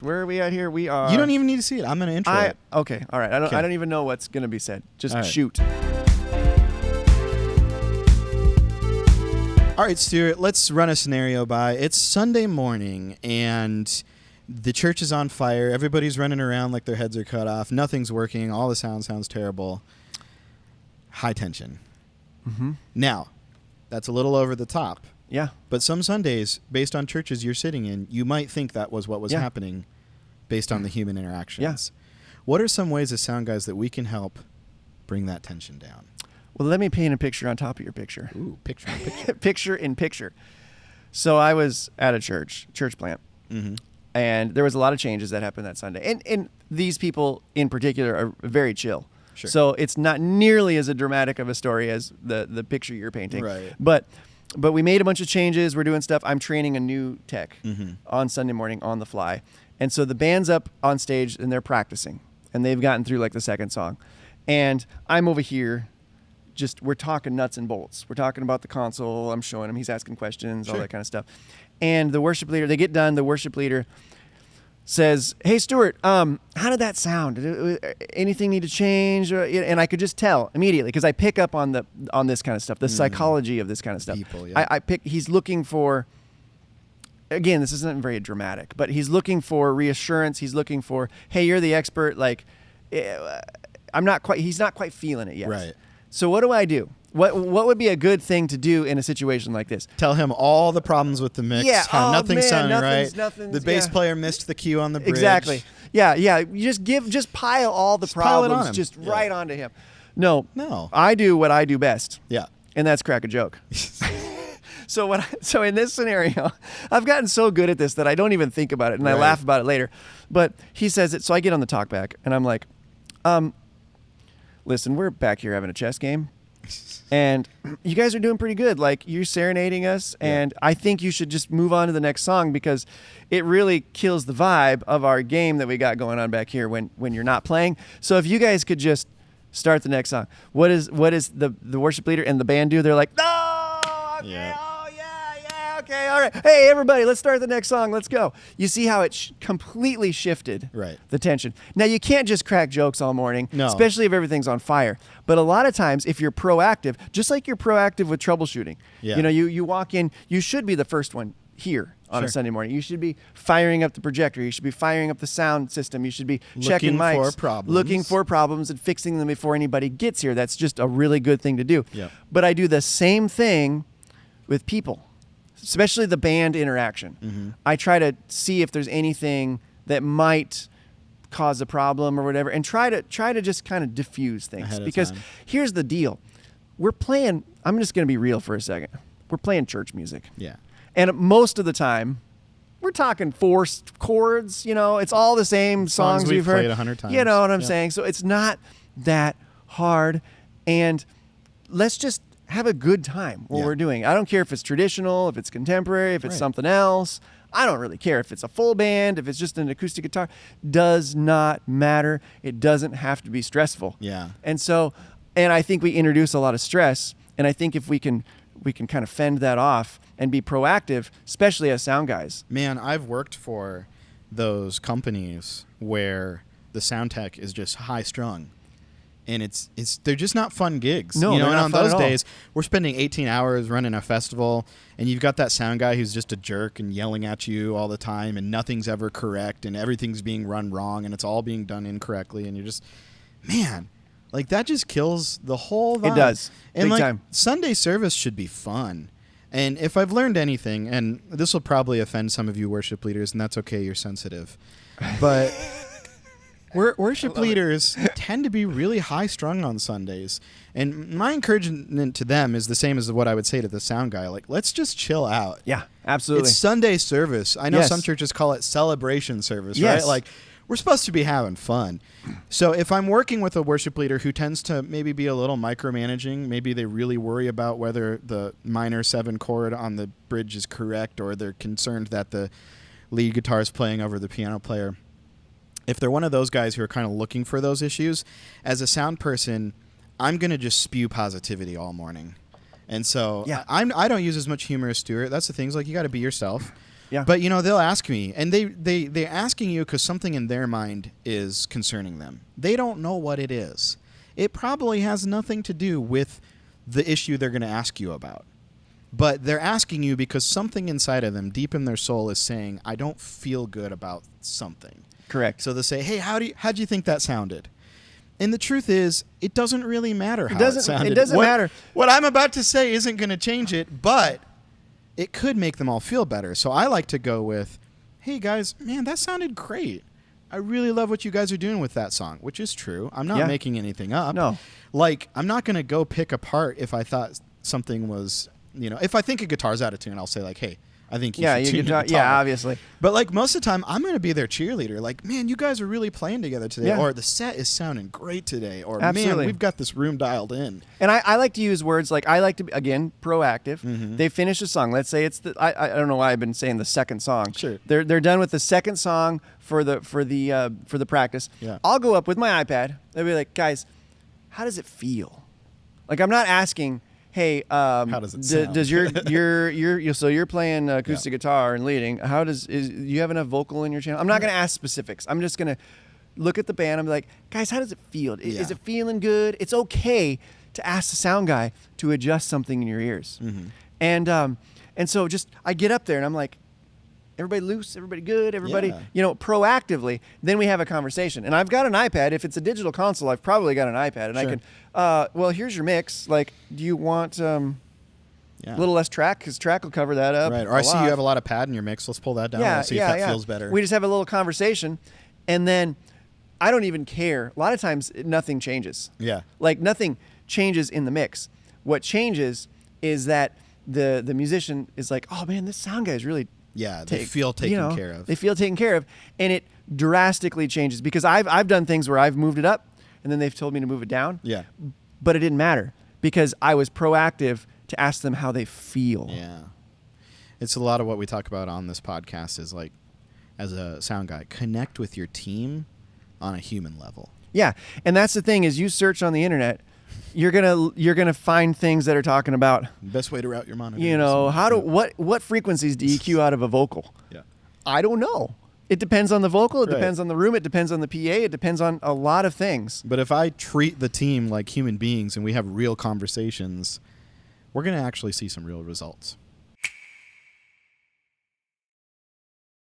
Where are we at here? We are. You don't even need to see it. I'm going to intro it. Okay. All right. I don't even know what's going to be said. Just All right. shoot. All right, Stuart, let's run a scenario by. It's Sunday morning, and the church is on fire. Everybody's running around like their heads are cut off. Nothing's working. All the sounds terrible. High tension. Mm-hmm. Now, that's a little over the top. Yeah. But some Sundays, based on churches you're sitting in, you might think that was what was happening based on the human interactions. Yeah. What are some ways as sound guys that we can help bring that tension down? Well, let me paint a picture on top of your picture. Ooh, picture in picture. Picture in picture. So I was at a church plant, mm-hmm. and there was a lot of changes that happened that Sunday. And these people in particular are very chill. Sure. So it's not nearly as a dramatic of a story as the picture you're painting. Right. But we made a bunch of changes. We're doing stuff. I'm training a new tech mm-hmm. on Sunday morning on the fly. And so the band's up on stage and they're practicing. And they've gotten through like the second song. And I'm over here. We're talking nuts and bolts. We're talking about the console. I'm showing him. He's asking questions, all that kind of stuff. And the worship leader, they get done. The worship leader says, "Hey, Stuart, how did that sound? Anything need to change?" And I could just tell immediately because I pick up on this kind of stuff, the psychology of this kind of stuff. People, yeah. He's looking for. Again, this isn't very dramatic, but he's looking for reassurance. He's looking for, "Hey, you're the expert." Like, He's not quite feeling it yet. Right. So what do I do? What would be a good thing to do in a situation like this? Tell him all the problems with the mix. How nothing's sounding right. The bass player missed the cue on the bridge. Exactly. Yeah. You just pile all the problems right onto him. No. I do what I do best. Yeah. And that's crack a joke. So in this scenario, I've gotten so good at this that I don't even think about it and I laugh about it later. But he says it, so I get on the talkback and I'm like, listen, we're back here having a chess game. And you guys are doing pretty good. Like, you're serenading us, and I think you should just move on to the next song because it really kills the vibe of our game that we got going on back here when you're not playing. So if you guys could just start the next song. What does the worship leader and the band do? They're like, "No, okay, okay, all right. Hey, everybody, let's start the next song. Let's go." You see how it completely shifted the tension. Now, you can't just crack jokes all morning, especially if everything's on fire. But a lot of times, if you're proactive, just like you're proactive with troubleshooting, you walk in, you should be the first one here on a Sunday morning. You should be firing up the projector. You should be firing up the sound system. You should be checking mics, looking for problems and fixing them before anybody gets here. That's just a really good thing to do. Yep. But I do the same thing with people, especially the band interaction. Mm-hmm. I try to see if there's anything that might cause a problem or whatever, and try to just kind of diffuse things. Because here's the deal. We're playing, I'm just going to be real for a second. We're playing church music. Yeah. And most of the time, we're talking 4 chords, it's all the same songs we've heard. Played 100 times. You know what I'm saying? So it's not that hard, and let's just have a good time while we're doing. I don't care if it's traditional, if it's contemporary, if it's something else. I don't really care if it's a full band, if it's just an acoustic guitar. Does not matter. It doesn't have to be stressful. Yeah. And I think we introduce a lot of stress, and I think if we can kind of fend that off and be proactive, especially as sound guys. Man, I've worked for those companies where the sound tech is just high strung. And they're just not fun gigs. No, and not on fun those at all. days, we're spending 18 hours running a festival, and you've got that sound guy who's just a jerk and yelling at you all the time, and nothing's ever correct, and everything's being run wrong, and it's all being done incorrectly, and you're just, man, like that just kills the whole vibe. It does. And Big time. Sunday service should be fun. And if I've learned anything, and this will probably offend some of you worship leaders, and that's okay, you're sensitive, but worship leaders tend to be really high-strung on Sundays. And my encouragement to them is the same as what I would say to the sound guy. Like, let's just chill out. Yeah, absolutely. It's Sunday service. I know some churches call it celebration service, right? Like, we're supposed to be having fun. So if I'm working with a worship leader who tends to maybe be a little micromanaging, maybe they really worry about whether the minor 7 chord on the bridge is correct, or they're concerned that the lead guitar is playing over the piano player. If they're one of those guys who are kind of looking for those issues, as a sound person, I'm going to just spew positivity all morning. And so I don't use as much humor as Stuart. That's the thing. Like, you got to be yourself. Yeah. But they'll ask me, and they're asking you because something in their mind is concerning them. They don't know what it is. It probably has nothing to do with the issue they're going to ask you about. But they're asking you because something inside of them, deep in their soul, is saying, I don't feel good about something. Correct. So they'll say, hey, how'd you think that sounded? And the truth is, it doesn't really matter how it sounded. It doesn't matter. What I'm about to say isn't going to change it, but it could make them all feel better. So I like to go with, hey, guys, man, that sounded great. I really love what you guys are doing with that song, which is true. I'm not making anything up. No. Like, I'm not going to go pick apart if I thought something was... if I think a guitar's out of tune, I'll say like, "Hey, I think you should tune your guitar." Yeah, obviously. But like most of the time, I'm going to be their cheerleader. Like, man, you guys are really playing together today, or the set is sounding great today, or man, we've got this room dialed in. And I like to use words like I like to be, again, proactive. Mm-hmm. They finish a song. Let's say it's I don't know why I've been saying the second song. Sure. They're done with the second song for the practice. Yeah. I'll go up with my iPad. They'll be like, guys, how does it feel? Like I'm not asking. Hey, how does it sound? Does so you're playing acoustic guitar and leading? You have enough vocal in your channel? I'm not going to ask specifics. I'm just going to look at the band. I'm like, guys, how does it feel? Is it feeling good? It's okay to ask the sound guy to adjust something in your ears. Mm-hmm. And so just I get up there and I'm like, everybody loose, everybody good, everybody, proactively. Then we have a conversation. And I've got an iPad. If it's a digital console, I've probably got an iPad. And I can, well, here's your mix. Like, do you want a little less track? Because track will cover that up. Right. Or I see you have a lot of pad in your mix. Let's pull that down and see if that feels better. We just have a little conversation. And then I don't even care. A lot of times, nothing changes. Yeah. Like, nothing changes in the mix. What changes is that the musician is like, oh, man, this sound guy is really... Yeah, they feel taken care of. They feel taken care of, and it drastically changes because I've done things where I've moved it up, and then they've told me to move it down. Yeah, but it didn't matter because I was proactive to ask them how they feel. Yeah, it's a lot of what we talk about on this podcast is like, as a sound guy, connect with your team on a human level. Yeah, and that's the thing is you search on the internet. You're gonna find things that are talking about best way to route your monitor. What frequencies do you EQ out of a vocal? Yeah, I don't know. It depends on the vocal. It depends on the room. It depends on the PA. It depends on a lot of things. But if I treat the team like human beings and we have real conversations, we're gonna actually see some real results.